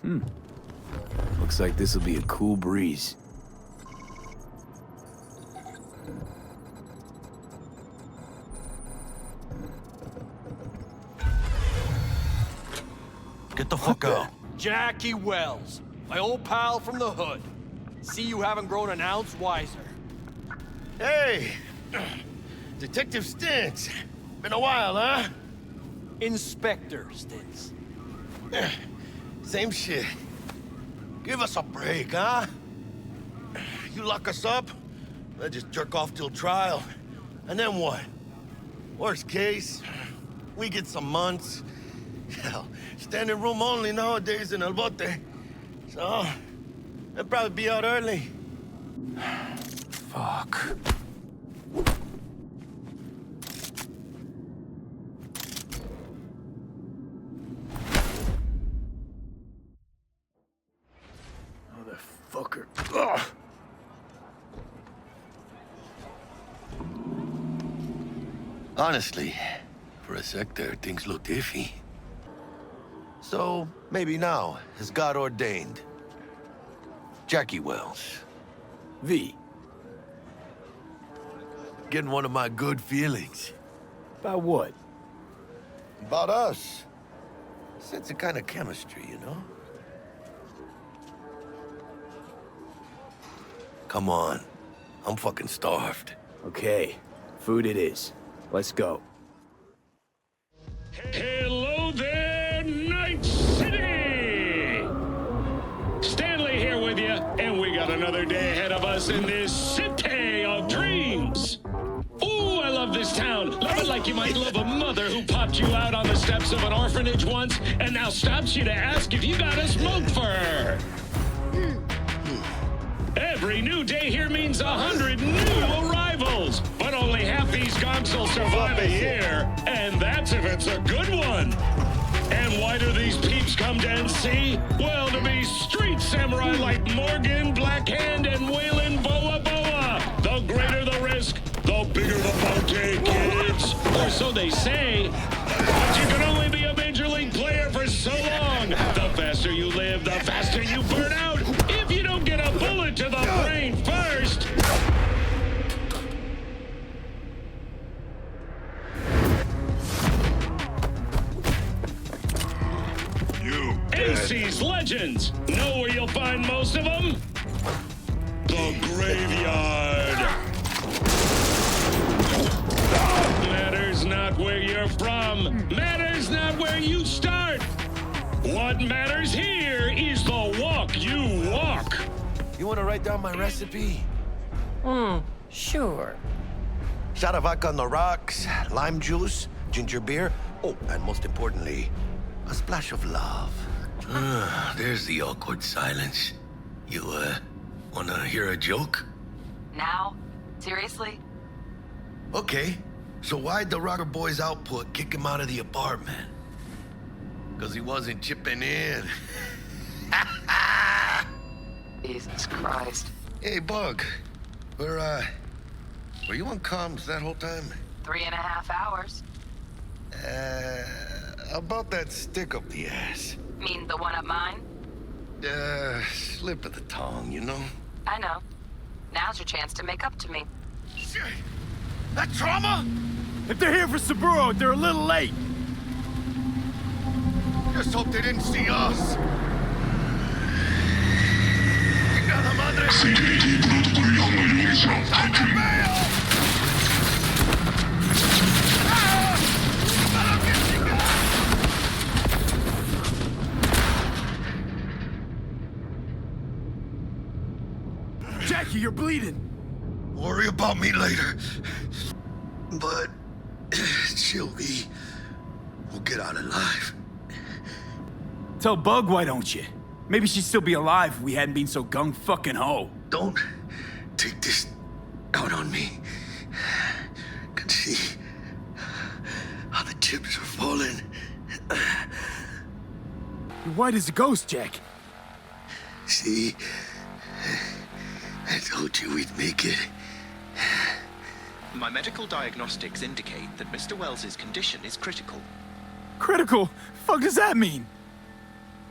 Looks like this'll be a cool breeze. Get the fuck out. Jackie Wells, my old pal from the hood. See you haven't grown an ounce wiser. Hey! Detective Stintz. Been a while, huh? Inspector Stintz. Same shit. Give us a break, huh? You lock us up, I just jerk off till trial. And then what? Worst case, we get some months. Hell, standing room only nowadays in El Bote. So, they'll probably be out early. Fuck. Motherfucker. Ugh. Honestly, for a sec there, things looked iffy. So, maybe now, as God ordained. Jackie Wells. V. Getting one of my good feelings. About what? About us. Sense a kind of chemistry, you know? Come on. I'm fucking starved. Okay. Food it is. Let's go. Hello there, Night City! Stanley here with you, and we got another day ahead of us in this city of dreams. Ooh, I love this town. Love it like you might love a mother who popped you out on the steps of an orphanage once and now stops you to ask if you got a smoke for her. Every new day here means 100 new arrivals, but only half these gonks will survive a year, and that's if it's a good one. And why do these peeps come to NC? Well, to be street samurai like Morgan, Blackhand, and Waylon Boa Boa. The greater the risk, the bigger the bounty, kids. Or so they say. But you can only be a major league player for so long. The faster you live, the faster you burn out. If you don't get a bullet to the brain first. NC's legends. Know where you'll find most of them? The graveyard. Matters not where you're from. Matters not where you start. What matters here is the walk you walk. You want to write down my recipe? Sure. Shot of vodka on the rocks, lime juice, ginger beer. Oh, and most importantly, a splash of love. There's the awkward silence. You, wanna hear a joke? Now? Seriously? Okay, so why'd the Rocker Boy's output kick him out of the apartment? Because he wasn't chipping in. Jesus Christ. Hey, Bug. Were you on comms that whole time? 3.5 hours. About that stick up the ass. Mean the one up mine? Slip of the tongue, you know? I know. Now's your chance to make up to me. Shit! That trauma? If they're here for Saburo, they're a little late. Just hope they didn't see us. Chingada madre! Jackie, you're bleeding. Worry about me later. But she'll be. We'll get out alive. Tell Bug, why don't you? Maybe she'd still be alive if we hadn't been so gung-fucking-ho. Don't take this out on me. Can see how the chips are falling. You're white as a ghost, Jack. See? I told you we'd make it. My medical diagnostics indicate that Mr. Wells's condition is critical. Critical? Fuck does that mean?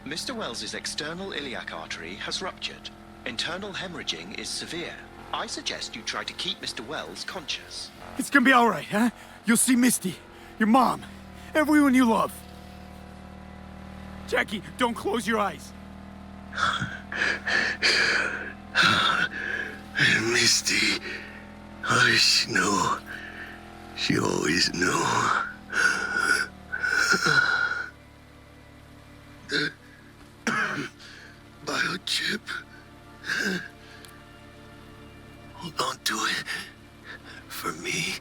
Mr. Wells's external iliac artery has ruptured. Internal hemorrhaging is severe. I suggest you try to keep Mr. Wells conscious. It's gonna be all right, huh? You'll see Misty, your mom, everyone you love. Jackie, don't close your eyes. Misty, how does she know? She always knew. The biochip. Hold on to it for me.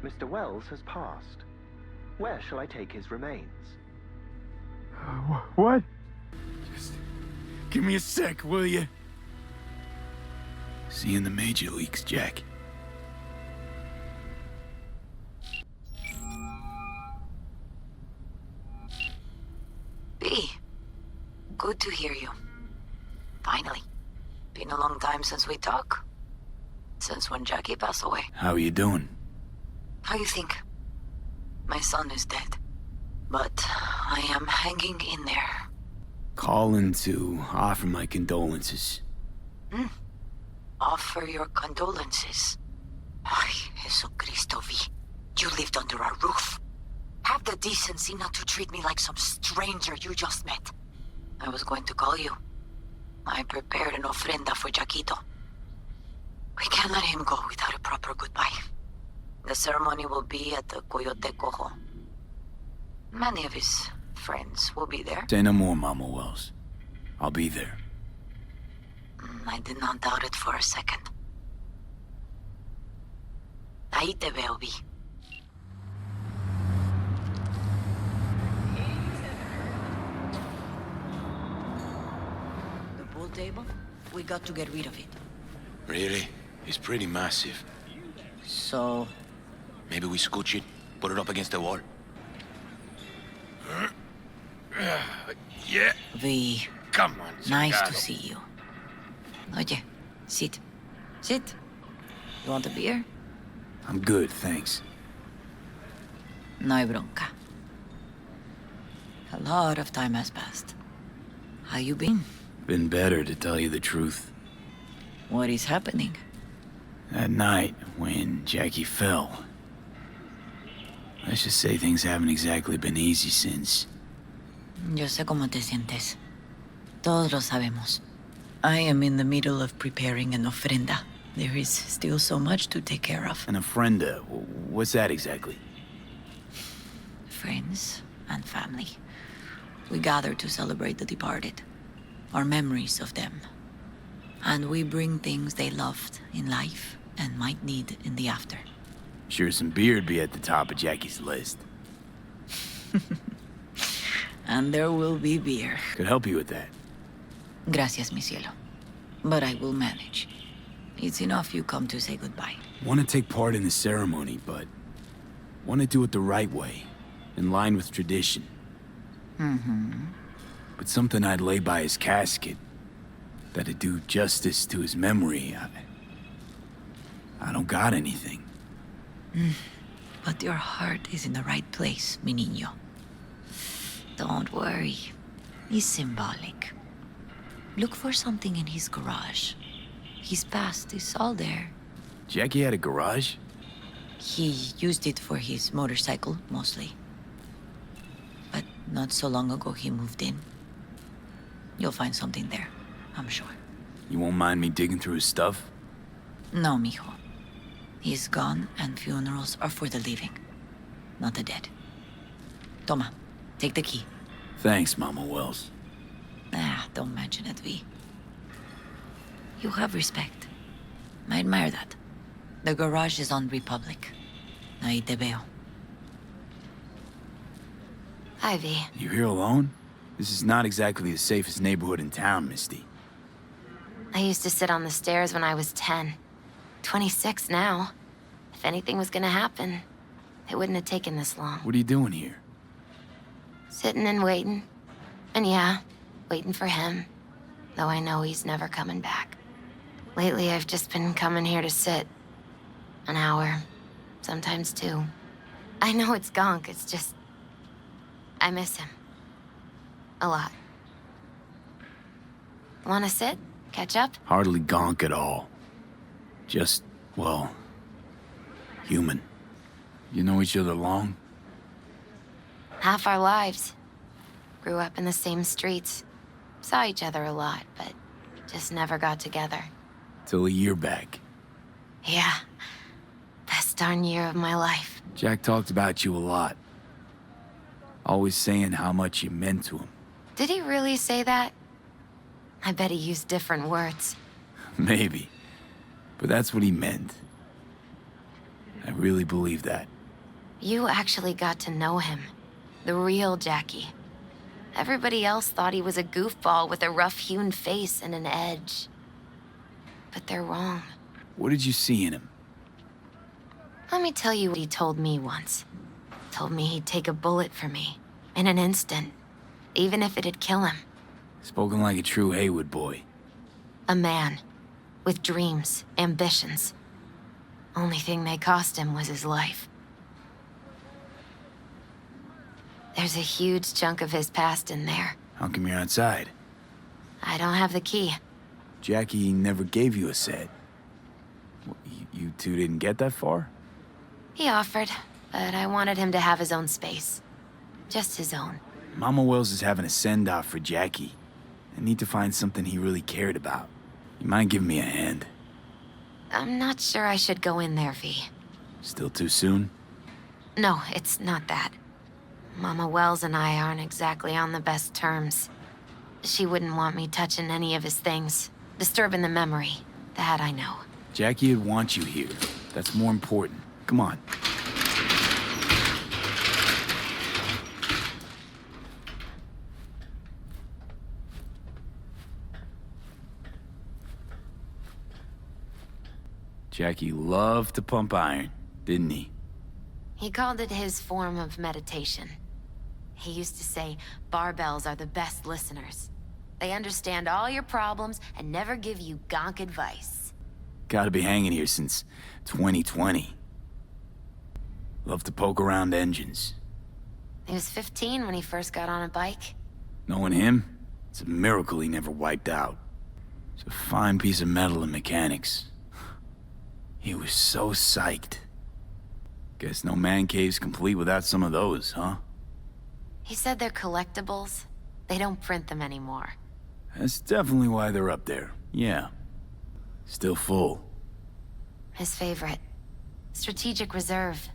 Mr. Wells has passed. Where shall I take his remains? What? Just give me a sec, will you? See you in the major leagues, Jack. B, good to hear you. Finally. Been a long time since we talked. Since when Jackie passed away. How are you doing? How you think? My son is dead. But I am hanging in there. Calling to offer my condolences. Offer your condolences. Ay, Jesucristo, V. You lived under our roof. Have the decency not to treat me like some stranger you just met. I was going to call you. I prepared an ofrenda for Jaquito. We can't let him go without a proper goodbye. The ceremony will be at the Coyote Cojo. Many of his friends will be there. Say no more, Mama Wells. I'll be there. I did not doubt it for a second. Ahí te veo, Vi. The pool table? We got to get rid of it. Really? It's pretty massive. So, Maybe we scooch it, put it up against the wall. Yeah, V, come on. nice Santiago. to see you. Oye, sit. Sit. You want a beer? I'm good, thanks. No hay bronca. A lot of time has passed. How you been? Been better, to tell you the truth. What is happening? That night, when Jackie fell. Let's just say things haven't exactly been easy since. Yo sé cómo te sientes. Todos lo sabemos. I am in the middle of preparing an ofrenda. There is still so much to take care of. An ofrenda, what's that exactly? Friends and family. We gather to celebrate the departed. Our memories of them. And we bring things they loved in life and might need in the after. Sure some beer'd be at the top of Jackie's list. And there will be beer. Could help you with that. Gracias, mi cielo. But I will manage. It's enough you come to say goodbye. Want to take part in the ceremony, but want to do it the right way, in line with tradition. But something I'd lay by his casket, that'd do justice to his memory. I don't got anything. But your heart is in the right place, mi niño. Don't worry. It's symbolic. Look for something in his garage. His past is all there. Jackie had a garage? He used it for his motorcycle, mostly. But not so long ago he moved in. You'll find something there, I'm sure. You won't mind me digging through his stuff? No, mijo. He's gone and funerals are for the living, not the dead. Toma, take the key. Thanks, Mama Wells. Don't mention it, V. You have respect. I admire that. The garage is on Republic. Ahí te veo. Hi, V. You here alone? This is not exactly the safest neighborhood in town, Misty. I used to sit on the stairs when I was 10. 26 now. If anything was gonna happen, it wouldn't have taken this long. What are you doing here? Sitting and waiting. And yeah, waiting for him. Though I know he's never coming back. Lately, I've just been coming here to sit. An hour, sometimes 2. I know it's gonk, it's just... I miss him. A lot. Wanna sit? Catch up? Hardly gonk at all. Just, well, human. You know each other long? Half our lives. Grew up in the same streets. Saw each other a lot, but just never got together. Till a year back. Yeah. Best darn year of my life. Jack talked about you a lot. Always saying how much you meant to him. Did he really say that? I bet he used different words. Maybe. But that's what he meant. I really believe that. You actually got to know him. The real Jackie. Everybody else thought he was a goofball with a rough-hewn face and an edge. But they're wrong. What did you see in him? Let me tell you what he told me once. Told me he'd take a bullet for me. In an instant. Even if it'd kill him. Spoken like a true Haywood boy. A man. With dreams, ambitions. Only thing they cost him was his life. There's a huge chunk of his past in there. How come you're outside? I don't have the key. Jackie never gave you a set. You two didn't get that far? He offered, but I wanted him to have his own space. Just his own. Mama Wells is having a send-off for Jackie. I need to find something he really cared about. You mind giving me a hand? I'm not sure I should go in there, V. Still too soon? No, it's not that. Mama Wells and I aren't exactly on the best terms. She wouldn't want me touching any of his things. Disturbing the memory. That I know. Jackie would want you here. That's more important. Come on. Jackie loved to pump iron, didn't he? He called it his form of meditation. He used to say, barbells are the best listeners. They understand all your problems and never give you gonk advice. Gotta be hanging here since 2020. Love to poke around engines. He was 15 when he first got on a bike. Knowing him, it's a miracle he never wiped out. It's a fine piece of metal and mechanics. He was so psyched. Guess no man cave's complete without some of those, huh? He said they're collectibles. They don't print them anymore. That's definitely why they're up there. Yeah. Still full. His favorite. Strategic reserve.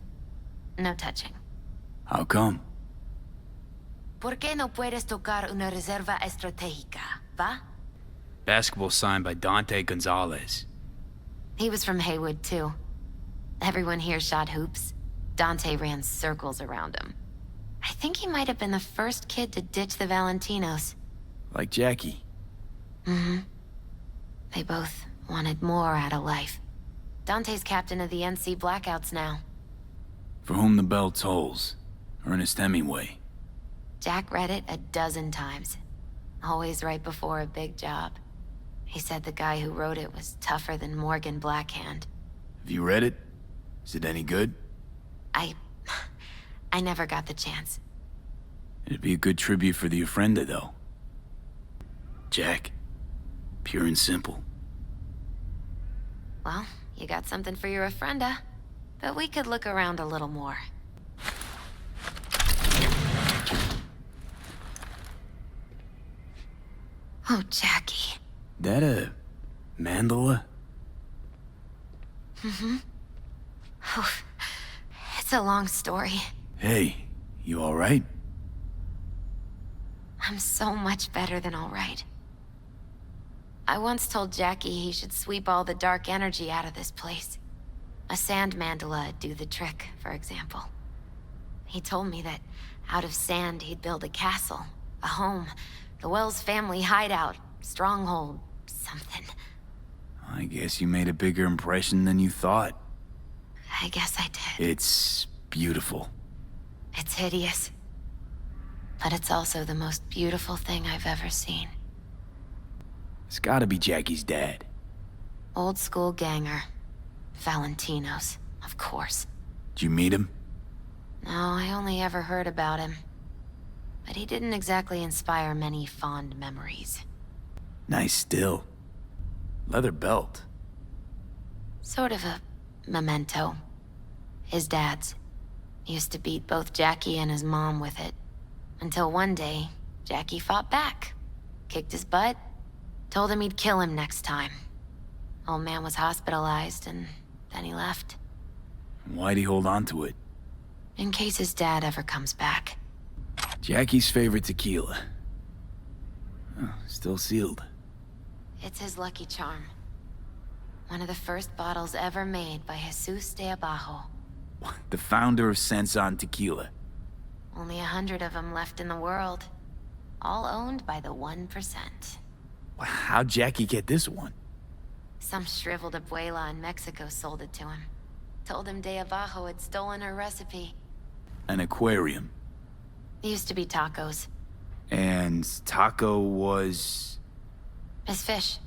No touching. How come? ¿Por qué no puedes tocar una reserva estratégica, va? Basketball signed by Dante Gonzalez. He was from Haywood, too. Everyone here shot hoops. Dante ran circles around him. I think he might have been the first kid to ditch the Valentinos. Like Jackie. Mm-hmm. They both wanted more out of life. Dante's captain of the NC Blackouts now. For whom the bell tolls. Ernest Hemingway. Jack read it a dozen times. Always right before a big job. He said the guy who wrote it was tougher than Morgan Blackhand. Have you read it? Is it any good? I never got the chance. It'd be a good tribute for the Ofrenda, though. Jack. Pure and simple. Well, you got something for your Ofrenda. But we could look around a little more. Oh, Jackie. That a mandala? Mm-hmm. Oh, it's a long story. Hey, you alright? I'm so much better than all right. I once told Jackie he should sweep all the dark energy out of this place. A sand mandala'd do the trick, for example. He told me that out of sand he'd build a castle, a home, the Wells family hideout, stronghold, something. I guess you made a bigger impression than you thought. I guess I did. It's beautiful. It's hideous. But it's also the most beautiful thing I've ever seen. It's gotta be Jackie's dad. Old school ganger. Valentino's, of course. Did you meet him? No, I only ever heard about him. But he didn't exactly inspire many fond memories. Nice still. Leather belt. Sort of a memento. His dad's. Used to beat both Jackie and his mom with it. Until one day, Jackie fought back. Kicked his butt. Told him he'd kill him next time. Old man was hospitalized, and then he left. Why'd he hold on to it? In case his dad ever comes back. Jackie's favorite tequila. Oh, still sealed. It's his lucky charm. One of the first bottles ever made by Jesus de Abajo. The founder of Sensan Tequila. Only 100 of them left in the world. All owned by the 1%. How'd Jackie get this one? Some shriveled abuela in Mexico sold it to him. Told him de Abajo had stolen her recipe. An aquarium. It used to be tacos. And Taco was... His fish.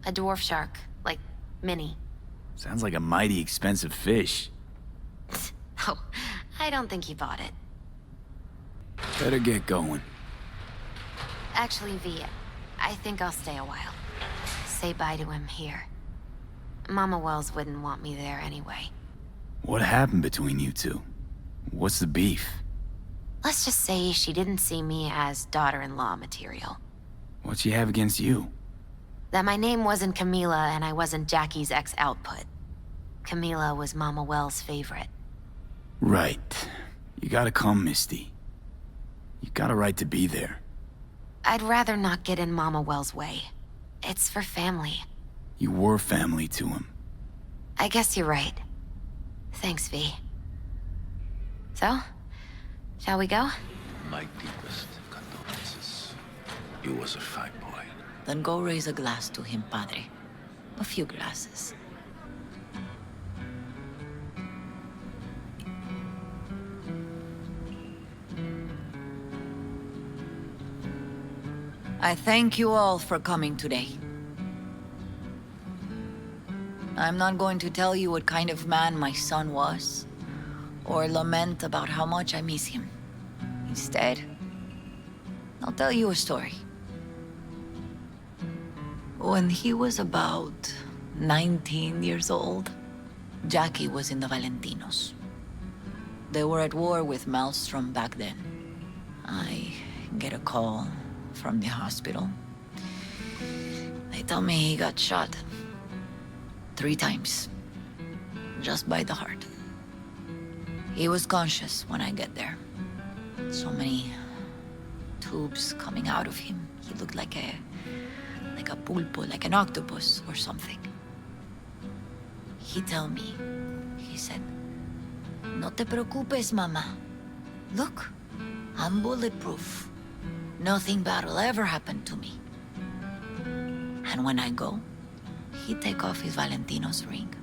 A dwarf shark. Like, mini. Sounds like a mighty expensive fish. Oh, I don't think he bought it. Better get going. Actually, V, I think I'll stay a while. Say bye to him here. Mama Wells wouldn't want me there anyway. What happened between you two? What's the beef? Let's just say she didn't see me as daughter-in-law material. What'd she have against you? That my name wasn't Camila and I wasn't Jackie's ex-output. Camila was Mama Wells' favorite. Right. You gotta come, Misty. You got a right to be there. I'd rather not get in Mama Wells' way. It's for family. You were family to him. I guess you're right. Thanks, V. So, shall we go? My deepest condolences. You was a fine boy. Then go raise a glass to him, Padre. A few glasses. I thank you all for coming today. I'm not going to tell you what kind of man my son was, or lament about how much I miss him. Instead, I'll tell you a story. When he was about 19 years old, Jackie was in the Valentinos. They were at war with Maelstrom back then. I get a call from the hospital. They tell me he got shot 3 times, just by the heart. He was conscious when I get there. So many tubes coming out of him. He looked like a pulpo, like an octopus or something. He tell me, he said, "No te preocupes, mama. Look, I'm bulletproof. Nothing bad will ever happen to me." And when I go, he take off his Valentino's ring.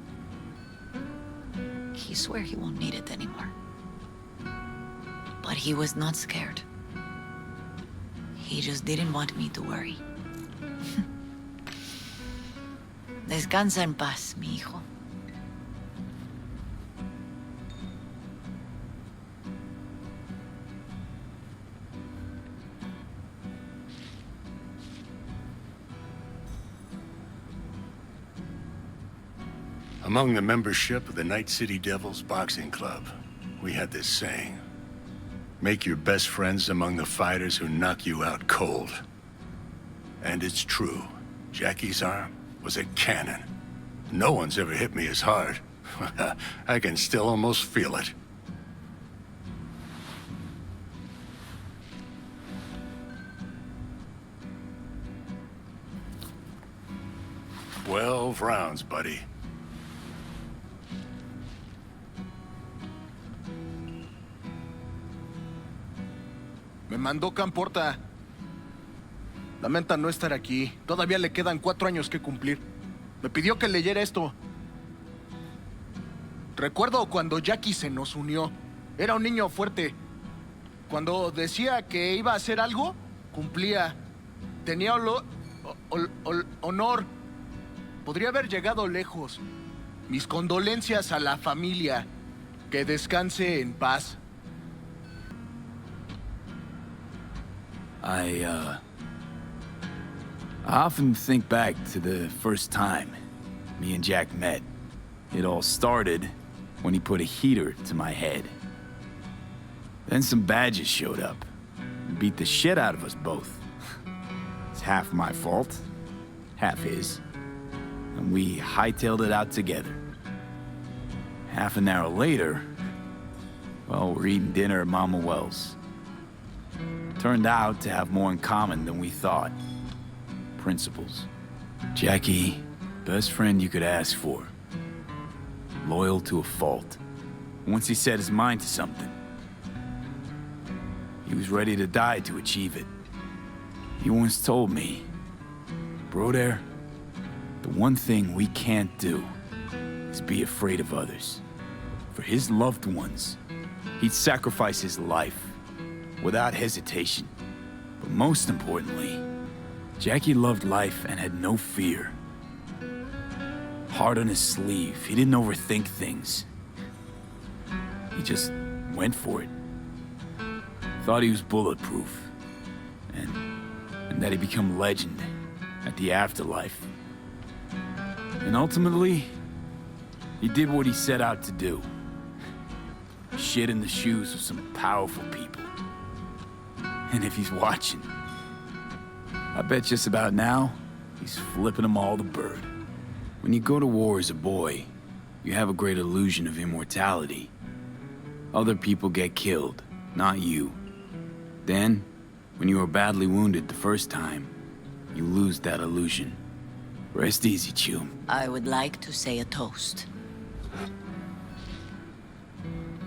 He swear he won't need it anymore. But he was not scared. He just didn't want me to worry. Descansa en paz, mi hijo. Among the membership of the Night City Devils Boxing Club, we had this saying: make your best friends among the fighters who knock you out cold. And it's true. Jackie's arm was a cannon. No one's ever hit me as hard. I can still almost feel it. "12 rounds, buddy." Me mandó Camporta. Lamenta no estar aquí. Todavía le quedan 4 años que cumplir. Me pidió que leyera esto. Recuerdo cuando Jackie se nos unió. Era un niño fuerte. Cuando decía que iba a hacer algo, cumplía. Tenía honor. Podría haber llegado lejos. Mis condolencias a la familia. Que descanse en paz. I often think back to the first time me and Jack met. It all started when he put a heater to my head. Then some badges showed up and beat the shit out of us both. It's half my fault, half his. And we hightailed it out together. Half an hour later, well, we're eating dinner at Mama Wells. Turned out to have more in common than we thought. Principles. Jackie, best friend you could ask for. Loyal to a fault. Once he set his mind to something, he was ready to die to achieve it. He once told me, "Bro there, the one thing we can't do is be afraid of others." For his loved ones, he'd sacrifice his life without hesitation. But most importantly, Jackie loved life and had no fear. Heart on his sleeve, he didn't overthink things. He just went for it. Thought he was bulletproof. And that he'd become legend at the afterlife. And ultimately, he did what he set out to do. Shit in the shoes of some powerful people. And if he's watching, I bet just about now, he's flipping them all the bird. When you go to war as a boy, you have a great illusion of immortality. Other people get killed, not you. Then, when you are badly wounded the first time, you lose that illusion. Rest easy, Choom. I would like to say a toast.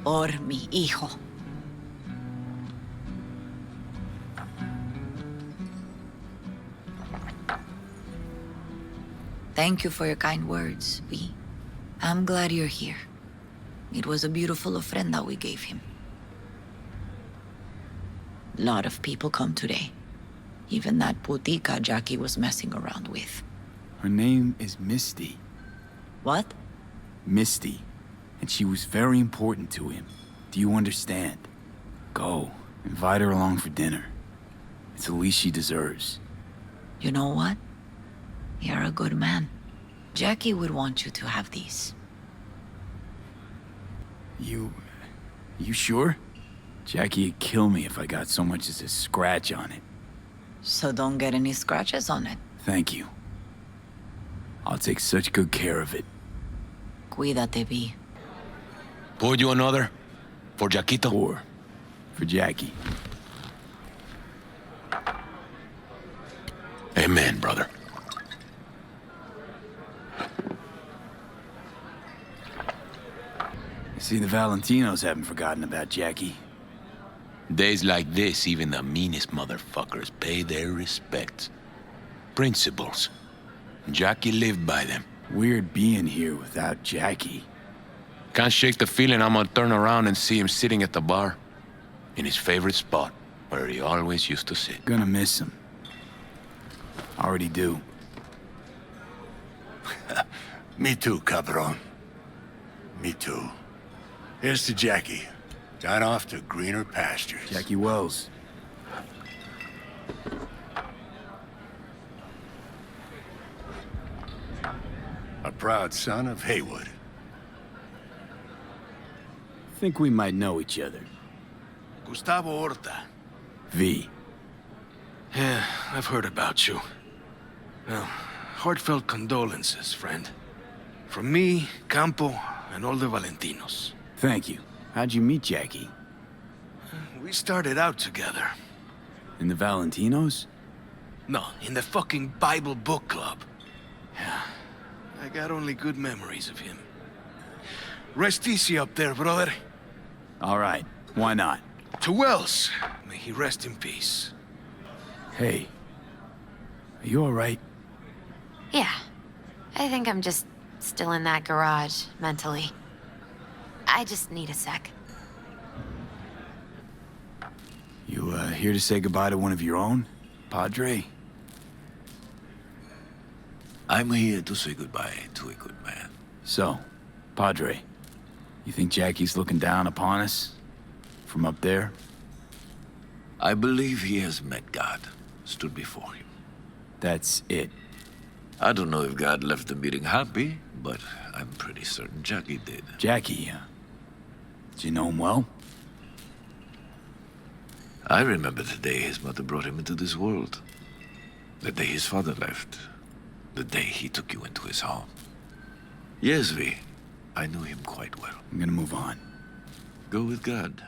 Por mi hijo. Thank you for your kind words, V. I'm glad you're here. It was a beautiful ofrenda we gave him. A lot of people come today. Even that putica Jackie was messing around with. Her name is Misty. What? Misty. And she was very important to him. Do you understand? Go. Invite her along for dinner. It's the least she deserves. You know what? You're a good man. Jackie would want you to have these. You sure? Jackie'd kill me if I got so much as a scratch on it. So don't get any scratches on it. Thank you. I'll take such good care of it. Cuídate, V. Pour you another? For Jaquito? Or for Jackie. Amen, brother. See, the Valentinos haven't forgotten about Jackie. Days like this, even the meanest motherfuckers pay their respects. Principles. Jackie lived by them. Weird being here without Jackie. Can't shake the feeling I'm gonna turn around and see him sitting at the bar. In his favorite spot, where he always used to sit. Gonna miss him. Already do. Me too, cabron. Me too. Here's to Jackie. Gone off to greener pastures. Jackie Wells. A proud son of Haywood. Think we might know each other. Gustavo Horta. V. Yeah, I've heard about you. Well, heartfelt condolences, friend. From me, Campo, and all the Valentinos. Thank you. How'd you meet Jackie? We started out together. In the Valentinos? No, in the fucking Bible book club. Yeah, I got only good memories of him. Rest easy up there, brother. All right. Why not? To Wells. May he rest in peace. Hey. Are you all right? Yeah. I think I'm just still in that garage, mentally. I just need a sec. You, here to say goodbye to one of your own? Padre? I'm here to say goodbye to a good man. So, Padre, you think Jackie's looking down upon us? From up there? I believe he has met God, stood before him. That's it. I don't know if God left the meeting happy, but I'm pretty certain Jackie did. Jackie, did you know him well? I remember the day his mother brought him into this world. The day his father left. The day he took you into his home. Yes, V. I knew him quite well. I'm gonna move on. Go with God.